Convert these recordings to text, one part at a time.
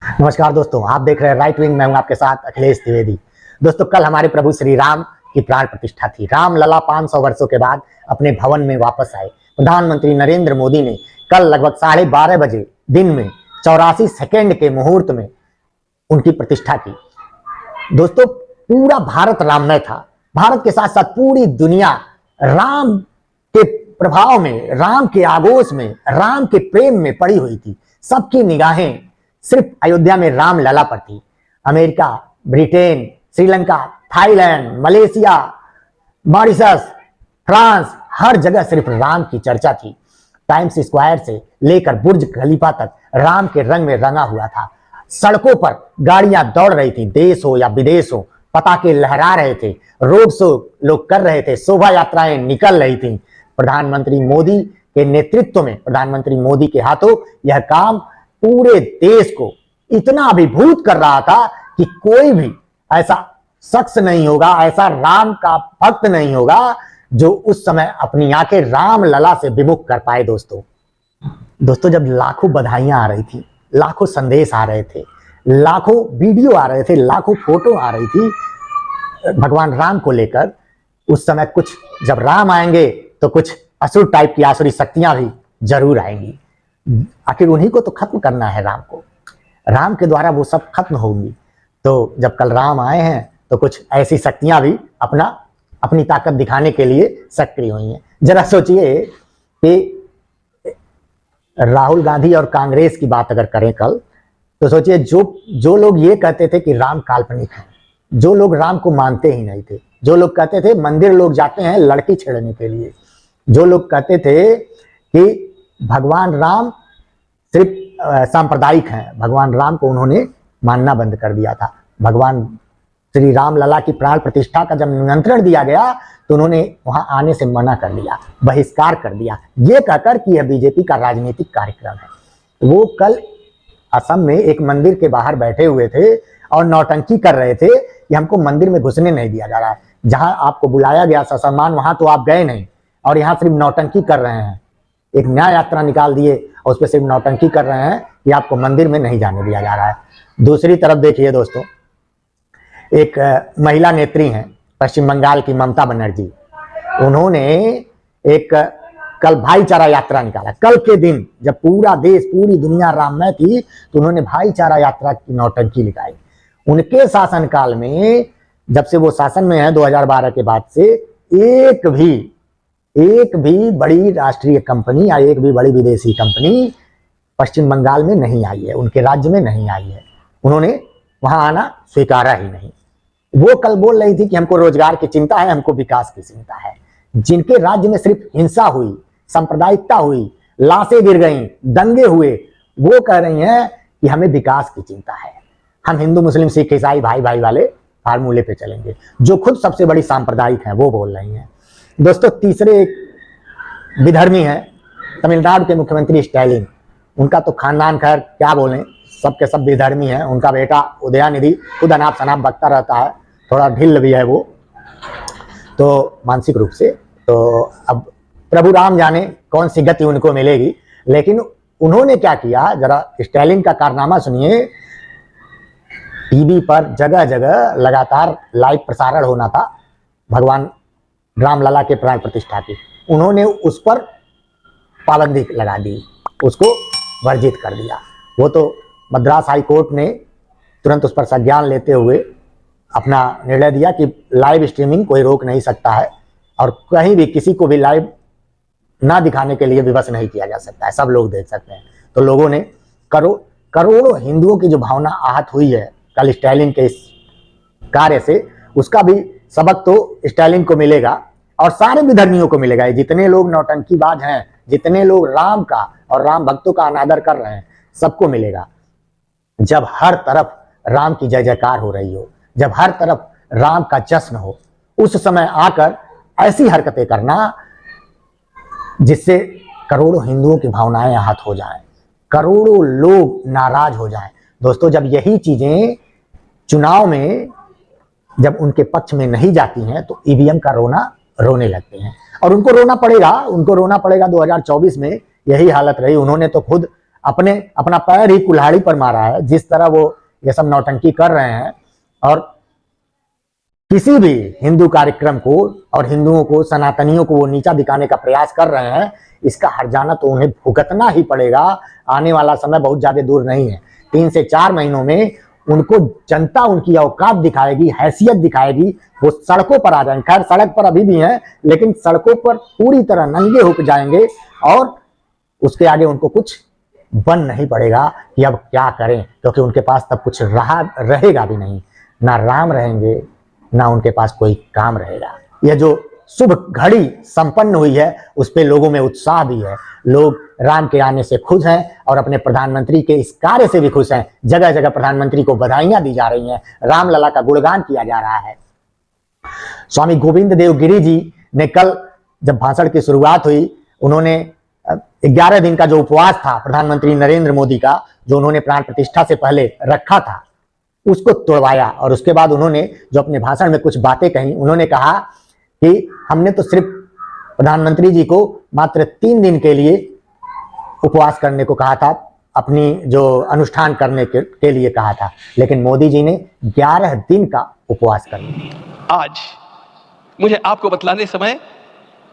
नमस्कार दोस्तों, आप देख रहे हैं राइट विंग। मैं हूं आपके साथ अखिलेश द्विवेदी। दोस्तों, कल हमारे प्रभु श्री राम की प्राण प्रतिष्ठा थी। राम लला 500 वर्षों के बाद अपने भवन में वापस आए। प्रधानमंत्री नरेंद्र मोदी ने कल लगभग 12:30 बजे दिन में 84 सेकेंड के मुहूर्त में उनकी प्रतिष्ठा की। दोस्तों, पूरा भारत राममय था। भारत के साथ साथ पूरी दुनिया राम के प्रभाव में, राम के आगोश में, राम के प्रेम में पड़ी हुई थी। सबकी निगाहें सिर्फ अयोध्या में राम लला पर थी। America, Britain, Sri Lanka, Thailand, Malaysia, Mauritius, France, हर जगह सिर्फ राम की चर्चा थी। टाइम्स स्क्वायर से लेकर बुर्ज खलीफा तक राम के रंग में रंगा हुआ था। सड़कों पर गाड़ियां दौड़ रही थी, देश हो या विदेश हो, पताके लहरा रहे थे, रोड शो लोग कर रहे थे, शोभा यात्राएं निकल रही थी। प्रधानमंत्री मोदी के नेतृत्व में, प्रधानमंत्री मोदी के हाथों यह काम पूरे देश को इतना अभिभूत कर रहा था कि कोई भी ऐसा शख्स नहीं होगा, ऐसा राम का भक्त नहीं होगा जो उस समय अपनी आंखें राम लला से विमुख कर पाए। दोस्तों, जब लाखों बधाइयां आ रही थी, लाखों संदेश आ रहे थे, लाखों वीडियो आ रहे थे, लाखों फोटो आ रही थी भगवान राम को लेकर, उस समय कुछ जब राम आएंगे तो कुछ असुर टाइप की आसुरी शक्तियां भी जरूर आएंगी। आखिर उन्हीं को तो खत्म करना है। राम को, राम के द्वारा वो सब खत्म होंगी। तो जब कल राम आए हैं तो कुछ ऐसी शक्तियां भी अपनी ताकत दिखाने के लिए सक्रिय हुई हैं। जरा सोचिए कि राहुल गांधी और कांग्रेस की बात अगर करें कल, तो सोचिए जो लोग ये कहते थे कि राम काल्पनिक है, जो लोग राम को मानते ही नहीं थे, जो लोग कहते थे मंदिर लोग जाते हैं लड़की छेड़ने के लिए, जो लोग कहते थे कि भगवान राम सिर्फ सांप्रदायिक हैं, भगवान राम को उन्होंने मानना बंद कर दिया था। भगवान श्री राम लला की प्राण प्रतिष्ठा का जब निमंत्रण दिया गया तो उन्होंने वहां आने से मना कर दिया, बहिष्कार कर दिया, ये कहकर कि यह बीजेपी का राजनीतिक कार्यक्रम है। वो कल असम में एक मंदिर के बाहर बैठे हुए थे और नौटंकी कर रहे थे कि हमको मंदिर में घुसने नहीं दिया जा रहा है। जहां आपको बुलाया गया ससम्मान, वहां तो आप गए नहीं और यहाँ सिर्फ नौटंकी कर रहे हैं। एक न्याय यात्रा निकाल दिए और उस पर सिर्फ नौटंकी कर रहे हैं कि आपको मंदिर में नहीं जाने दिया जा रहा है। दूसरी तरफ देखिए दोस्तों, एक महिला नेत्री हैं पश्चिम बंगाल की ममता बनर्जी। उन्होंने एक कल भाईचारा यात्रा निकाला। कल के दिन जब पूरा देश, पूरी दुनिया राममय थी, तो उन्होंने भाईचारा यात्रा की नौटंकी निकाली। उनके शासनकाल में, जब से वो शासन में है 2012 के बाद से, एक भी बड़ी राष्ट्रीय कंपनी या एक भी बड़ी विदेशी कंपनी पश्चिम बंगाल में नहीं आई है, उनके राज्य में नहीं आई है। उन्होंने वहां आना स्वीकारा ही नहीं। वो कल बोल रही थी कि हमको रोजगार की चिंता है, हमको विकास की चिंता है। जिनके राज्य में सिर्फ हिंसा हुई, सांप्रदायिकता हुई, लाशें गिर गई, दंगे हुए, वो कह रही हैं कि हमें विकास की चिंता है, हम हिंदू मुस्लिम सिख ईसाई भाई भाई वाले फार्मूले पे चलेंगे। जो खुद सबसे बड़ी सांप्रदायिक है वो बोल रही हैं। दोस्तों, तीसरे एक विधर्मी हैं तमिलनाडु के मुख्यमंत्री स्टालिन। उनका तो खानदान, खैर क्या बोलें, सबके सब विधर्मी हैं। उनका बेटा उदयनिधि खुद अनाप शनाप बकता रहता है, थोड़ा ढिल्ल भी है वो तो मानसिक रूप से। तो अब प्रभु राम जाने कौन सी गति उनको मिलेगी। लेकिन उन्होंने क्या किया, जरा स्टालिन का कारनामा सुनिए। टीवी पर जगह जगह लगातार लाइव प्रसारण होना था भगवान रामलला के प्राण प्रतिष्ठा की। उन्होंने उस पर पाबंदी लगा दी, उसको वर्जित कर दिया। वो तो मद्रास हाई कोर्ट ने तुरंत उस पर संज्ञान लेते हुए अपना निर्णय दिया कि लाइव स्ट्रीमिंग कोई रोक नहीं सकता है और कहीं भी किसी को भी लाइव ना दिखाने के लिए विवश नहीं किया जा सकता है, सब लोग देख सकते हैं। तो लोगों ने करोड़ों हिंदुओं की जो भावना आहत हुई है कल स्टालिन के इस कार्य से, उसका भी सबक तो स्टालिन को मिलेगा और सारे विधर्मियों को मिलेगा। जितने लोग नौटंकीबाज हैं, जितने लोग राम का और राम भक्तों का अनादर कर रहे हैं, सबको मिलेगा। जब हर तरफ राम की जय जयकार हो रही हो, जब हर तरफ राम का जश्न हो, उस समय आकर ऐसी हरकतें करना जिससे करोड़ों हिंदुओं की भावनाएं आहत हो जाएं, करोड़ों लोग नाराज हो जाएं। दोस्तों, जब यही चीजें चुनाव में जब उनके पक्ष में नहीं जाती हैं तो ईवीएम का रोने लगते हैं और उनको रोना पड़ेगा 2024 में। यही हालत रही। उन्होंने तो खुद अपना पैर ही कुल्हाड़ी पर मारा है। जिस तरह वो ये सब नौटंकी कर रहे हैं और किसी भी हिंदू कार्यक्रम को और हिंदुओं को, सनातनियों को वो नीचा दिखाने का प्रयास कर रहे हैं, इसका हर्जाना तो उन्हें भुगतना ही पड़ेगा। आने वाला समय बहुत ज्यादा दूर नहीं है। 3 से 4 महीनों में उनको जनता उनकी औकात दिखाएगी, हैसियत दिखाएगी। वो सड़कों पर आ जाएंगे। खैर सड़क पर अभी भी हैं, लेकिन सड़कों पर पूरी तरह नंगे होकर जाएंगे और उसके आगे उनको कुछ बन नहीं पड़ेगा कि अब क्या करें, क्योंकि उनके पास तब कुछ रहेगा भी नहीं। ना राम रहेंगे, ना उनके पास कोई काम रहेगा। यह जो शुभ घड़ी संपन्न हुई है, उस पे लोगों में उत्साह भी है। लोग राम के आने से खुश हैं और अपने प्रधानमंत्री के इस कार्य से भी खुश हैं। जगह जगह प्रधानमंत्री को बधाइयां दी जा रही हैं, रामलला का गुणगान किया जा रहा है। स्वामी गोविंद देव गिरी जी ने कल जब भाषण की शुरुआत हुई, उन्होंने 11 दिन का जो उपवास था प्रधानमंत्री नरेंद्र मोदी का, जो उन्होंने प्राण प्रतिष्ठा से पहले रखा था, उसको तोड़वाया। और उसके बाद उन्होंने जो अपने भाषण में कुछ बातें कही, उन्होंने कहा कि हमने तो सिर्फ प्रधानमंत्री जी को मात्र 3 दिन के लिए उपवास करने को कहा था, अपनी जो अनुष्ठान करने के लिए कहा था, लेकिन मोदी जी ने 11 दिन का उपवास कर लिया। आज मुझे आपको बतलाने समय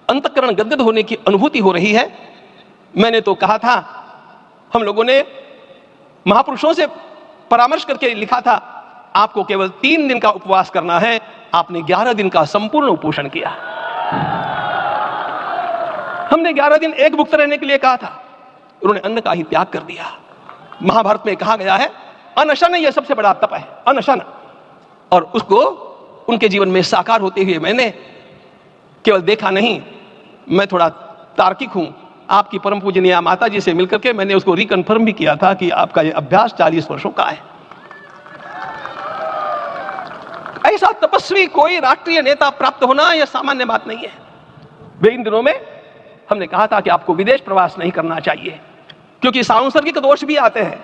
अंतःकरण गदगद होने की अनुभूति हो रही है। मैंने तो कहा था, हम लोगों ने महापुरुषों से परामर्श करके लिखा था, आपको केवल 3 दिन का उपवास करना है। आपने 11 दिन का संपूर्ण उपोषण किया। हमने 11 दिन एक भुक्त रहने के लिए कहा था, उन्होंने अन्न का ही त्याग कर दिया। महाभारत में कहा गया है, अनशन यह सबसे बड़ा तप है, अनशन। और उसको उनके जीवन में साकार होते हुए मैंने केवल देखा नहीं, मैं थोड़ा तार्किक हूं। आपकी परम पूजनीय माता जी से मिलकर के मैंने उसको रिकन्फर्म भी किया था कि आपका यह अभ्यास 40 वर्षों का है। ऐसा तपस्वी कोई राष्ट्रीय नेता प्राप्त होना यह सामान्य बात नहीं है। वे इन दिनों में हमने कहा था कि आपको विदेश प्रवास नहीं करना चाहिए, क्योंकि सांसर्गिक दोष भी आते हैं।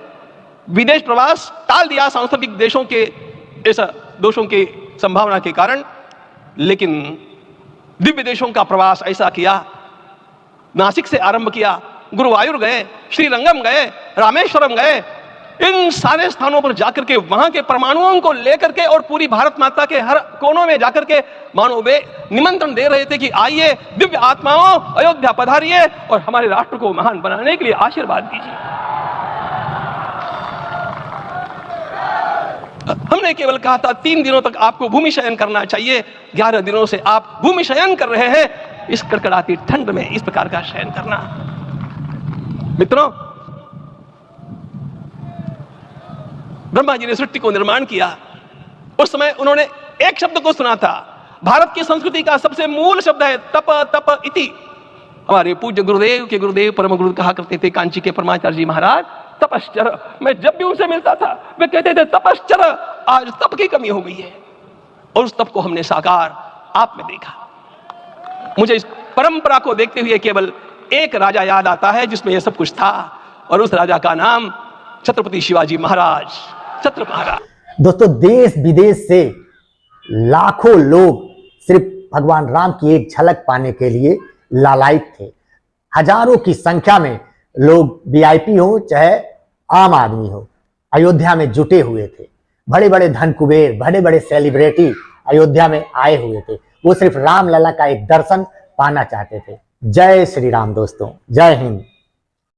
विदेश प्रवास टाल दिया सांसर्गिक देशों के ऐसा दोषों की संभावना के कारण, लेकिन दिव्य देशों का प्रवास ऐसा किया। नासिक से आरंभ किया, गुरुवायूर गए, श्रीरंगम गए, रामेश्वरम गए। इन सारे स्थानों पर जाकर के वहां के परमाणुओं को लेकर के और पूरी भारत माता के हर कोनों में जाकर के मानो वे निमंत्रण दे रहे थे कि आइए दिव्य आत्माओं, अयोध्या पधारिए और हमारे राष्ट्र को महान बनाने के लिए आशीर्वाद दीजिए। हमने केवल कहा था 3 दिनों तक आपको भूमि शयन करना चाहिए। 11 दिनों से आप भूमि शयन कर रहे हैं। इस कड़कड़ाती ठंड में इस प्रकार का शयन करना, मित्रों, ब्रह्मा जी ने सृष्टि को निर्माण किया। उस समय उन्होंने एक शब्द को सुना था। भारत की संस्कृति का सबसे मूल शब्द है तप तप इति। हमारे पूज्य गुरुदेव के गुरुदेव परम गुरु कहा करते थे, कांची के परमाचार्य जी महाराज, तपश्चर। मैं जब भी उनसे मिलता था वे कहते थे तपश्चर। आज तप की कमी हो गई है और उस तप को हमने साकार आप में देखा। मुझे इस परंपरा को देखते हुए केवल एक राजा याद आता है जिसमें यह सब कुछ था, और उस राजा का नाम छत्रपति शिवाजी महाराज, छत्रपति महाराज। दोस्तों, देश विदेश से लाखों लोग सिर्फ भगवान राम की एक झलक पाने के लिए लालायित थे। हजारों की संख्या में लोग वीआईपी हो चाहे आम आदमी हो, अयोध्या में जुटे हुए थे। बड़े बड़े धन कुबेर, बड़े बड़े सेलिब्रिटी अयोध्या में आए हुए थे। वो सिर्फ रामलला का एक दर्शन पाना चाहते थे। जय श्री राम दोस्तों, जय हिंद।